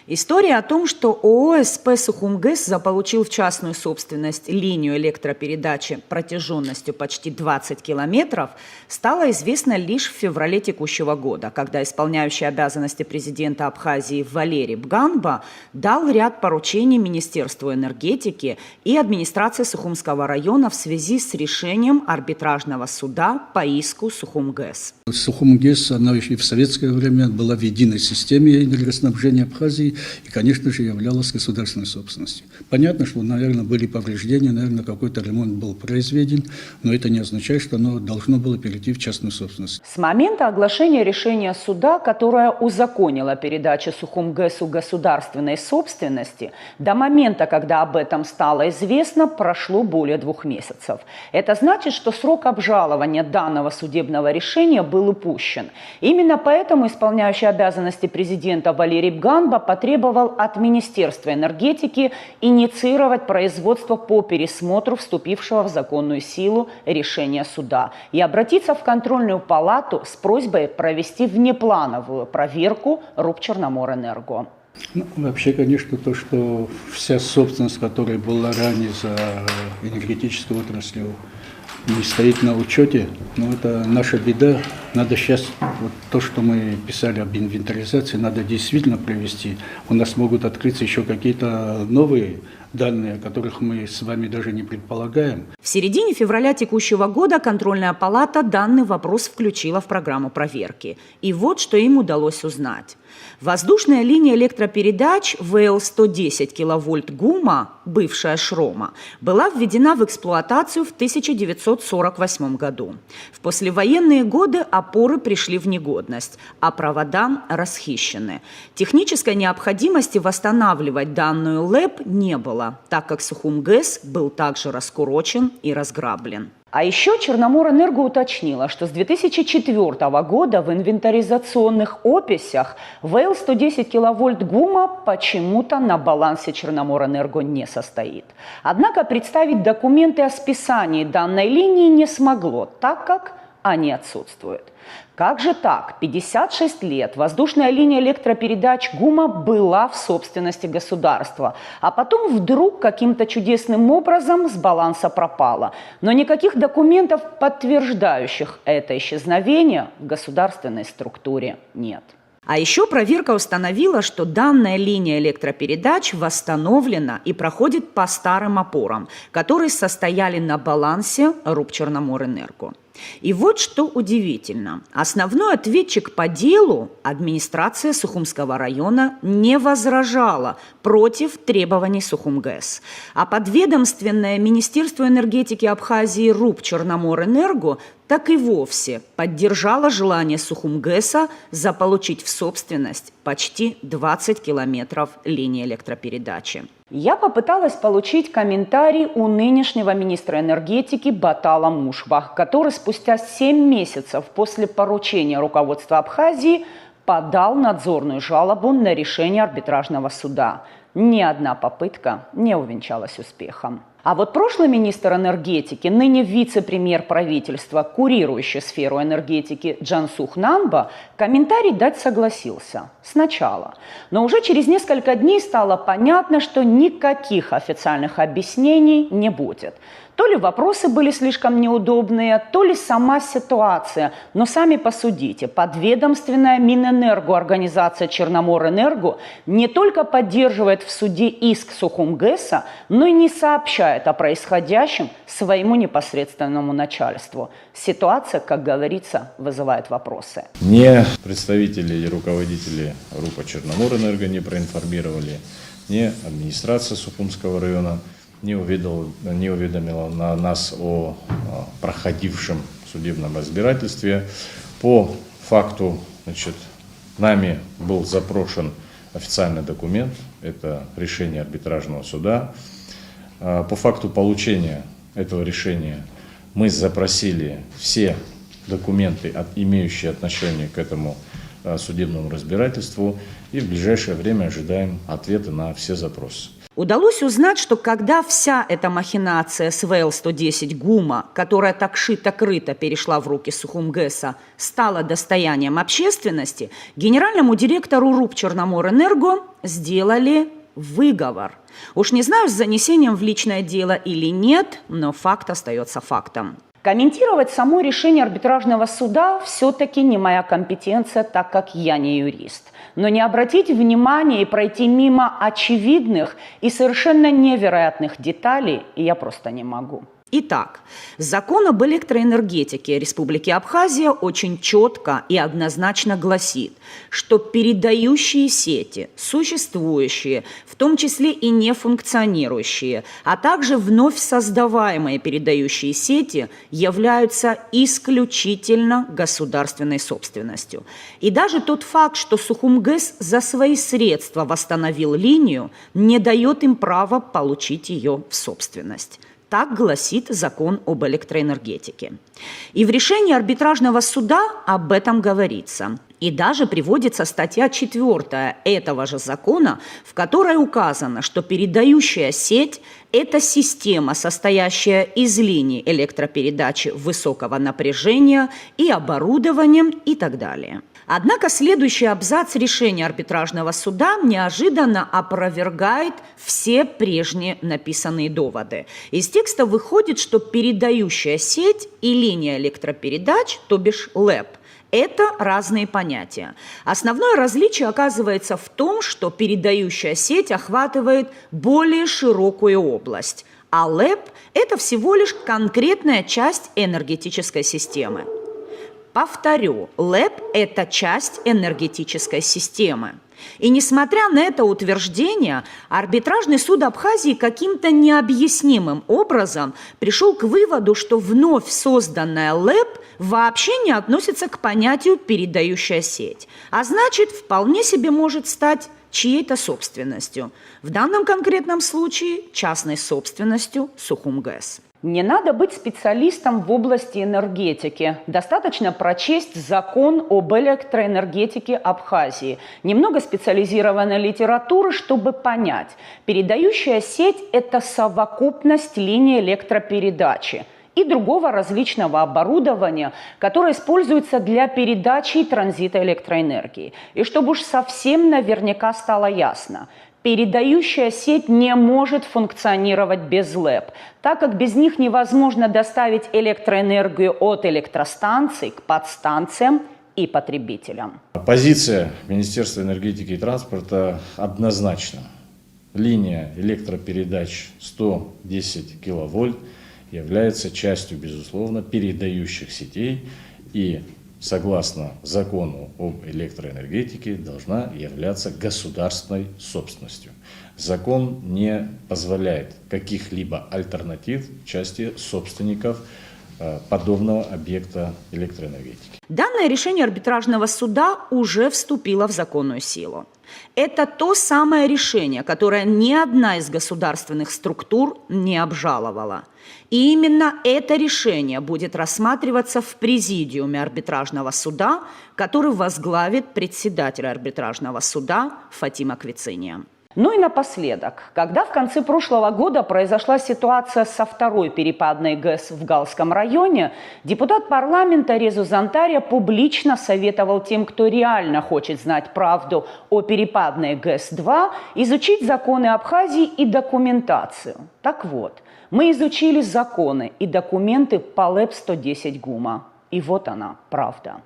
История о том, что ООО «СП Сухумгэс» заполучил в частную собственность линию электропередачи протяженностью почти 20 километров, стала известна лишь в феврале текущего года, когда исполняющий обязанности президента Абхазии Валерий Бганба дал ряд поручений Министерству энергетики и администрации Сухумского района в связи с решением арбитражного суда по иску Сухумгэс. Сухумгэс, она еще и в советское время была в единой системе энергоснабжения Абхазии и, конечно же, являлась государственной собственностью. Понятно, что, наверное, были повреждения, наверное, какой-то ремонт был произведен, но это не означает, что оно должно было перейти в частную собственность. С момента оглашения решения суда, которое узаконило передачу Сухумгэсу государственной собственности, до момента, когда об этом стало известно, прошло более 2 месяцев. Это значит, что срок обжалования данного судебного решения был упущен. Именно поэтому исполняющий обязанности президента Валерий Бганба потребовал от Министерства энергетики инициировать производство по пересмотру вступившего в законную силу решения суда и обратиться в контрольную палату с просьбой провести внеплановую проверку РУП «Черноморэнерго». Вообще, конечно, то, что вся собственность, которая была ранее за энергетической отраслью, не стоит на учете, но это наша беда. Надо сейчас, вот то, что мы писали об инвентаризации, надо действительно провести. У нас могут открыться еще какие-то новые данные, о которых мы с вами даже не предполагаем. В середине февраля текущего года контрольная палата данный вопрос включила в программу проверки. И вот что им удалось узнать. Воздушная линия электропередач ВЛ-110 киловольт ГУМа, бывшая ШРОМа, была введена в эксплуатацию в 1948 году. В послевоенные годы опоры пришли в негодность, а провода расхищены. Технической необходимости восстанавливать данную ЛЭП не было, так как Сухумгэс был также раскурочен и разграблен. А еще Черноморэнерго уточнила, что с 2004 года в инвентаризационных описях ВЛ-110 киловольт ГУМа почему-то на балансе Черноморэнерго не состоит. Однако представить документы о списании данной линии не смогло, так как они отсутствуют. Как же так? 56 лет воздушная линия электропередач ГУМа была в собственности государства, а потом вдруг каким-то чудесным образом с баланса пропала. Но никаких документов, подтверждающих это исчезновение, в государственной структуре нет. А еще проверка установила, что данная линия электропередач восстановлена и проходит по старым опорам, которые состояли на балансе РУП «Черноморэнерго». И вот что удивительно. Основной ответчик по делу, администрация Сухумского района, не возражала против требований Сухумгэс. А подведомственное Министерство энергетики Абхазии РУП «Черноморэнерго» так и вовсе поддержало желание Сухумгэса заполучить в собственность почти 20 километров линии электропередачи. Я попыталась получить комментарий у нынешнего министра энергетики Батала Мушба, который спустя 7 месяцев после поручения руководства Абхазии подал надзорную жалобу на решение арбитражного суда. Ни одна попытка не увенчалась успехом. А вот прошлый министр энергетики, ныне вице-премьер правительства, курирующий сферу энергетики Джансух Нанба, комментарий дать согласился. Сначала. Но уже через несколько дней стало понятно, что никаких официальных объяснений не будет. То ли вопросы были слишком неудобные, то ли сама ситуация. Но сами посудите, подведомственная Минэнерго организация Черноморэнерго не только поддерживает в суде иск Сухумгэса, но и не сообщает о происходящем своему непосредственному начальству. Ситуация, как говорится, вызывает вопросы. Ни представители и руководители РУПа «Черноморэнерго» не проинформировали, ни администрация Сухумского района не уведомила нас о проходившем судебном разбирательстве. По факту, нами был запрошен официальный документ, это решение арбитражного суда. По факту получения этого решения мы запросили все документы, имеющие отношение к этому судебному разбирательству, и в ближайшее время ожидаем ответы на все запросы. Удалось узнать, что когда вся эта махинация с ВЛ-110 ГУМа, которая так шито-крыто перешла в руки Сухумгэса, стала достоянием общественности, генеральному директору РУП «Черноморэнерго» сделали выговор. Уж не знаю, с занесением в личное дело или нет, но факт остается фактом. Комментировать само решение арбитражного суда все-таки не моя компетенция, так как я не юрист. Но не обратить внимания и пройти мимо очевидных и совершенно невероятных деталей я просто не могу. Итак, закон об электроэнергетике Республики Абхазия очень четко и однозначно гласит, что передающие сети, существующие, в том числе и не функционирующие, а также вновь создаваемые передающие сети являются исключительно государственной собственностью. И даже тот факт, что Сухумгэс за свои средства восстановил линию, не дает им права получить ее в собственность. Так гласит закон об электроэнергетике. И в решении арбитражного суда об этом говорится. И даже приводится статья 4 этого же закона, в которой указано, что передающая сеть – это система, состоящая из линий электропередачи высокого напряжения и оборудованием и так далее. Однако следующий абзац решения арбитражного суда неожиданно опровергает все прежние написанные доводы. Из текста выходит, что передающая сеть и линия электропередач, то бишь ЛЭП, это разные понятия. Основное различие оказывается в том, что передающая сеть охватывает более широкую область, а ЛЭП – это всего лишь конкретная часть энергетической системы. Повторю, ЛЭП – это часть энергетической системы. И несмотря на это утверждение, арбитражный суд Абхазии каким-то необъяснимым образом пришел к выводу, что вновь созданная ЛЭП вообще не относится к понятию «передающая сеть», а значит, вполне себе может стать чьей-то собственностью. В данном конкретном случае частной собственностью Сухумгэс. Не надо быть специалистом в области энергетики. Достаточно прочесть закон об электроэнергетике Абхазии. Немного специализированной литературы, чтобы понять. Передающая сеть – это совокупность линий электропередачи и другого различного оборудования, которое используется для передачи и транзита электроэнергии. И чтобы уж совсем наверняка стало ясно – передающая сеть не может функционировать без ЛЭП, так как без них невозможно доставить электроэнергию от электростанций к подстанциям и потребителям. Позиция Министерства энергетики и транспорта однозначна. Линия электропередач 110 киловольт является частью, безусловно, передающих сетей и, согласно закону об электроэнергетике, должна являться государственной собственностью. Закон не позволяет каких-либо альтернатив в части собственников подобного объекта электроэнергетики. Данное решение арбитражного суда уже вступило в законную силу. Это то самое решение, которое ни одна из государственных структур не обжаловала. И именно это решение будет рассматриваться в президиуме арбитражного суда, который возглавит председатель арбитражного суда Фатима Квициния. Ну и напоследок, когда в конце прошлого года произошла ситуация со второй перепадной ГЭС в Галском районе, депутат парламента Резу Зантария публично советовал тем, кто реально хочет знать правду о перепадной ГЭС-2, изучить законы Абхазии и документацию. Так вот, мы изучили законы и документы по ЛЭП-110 ГУМа. И вот она, правда.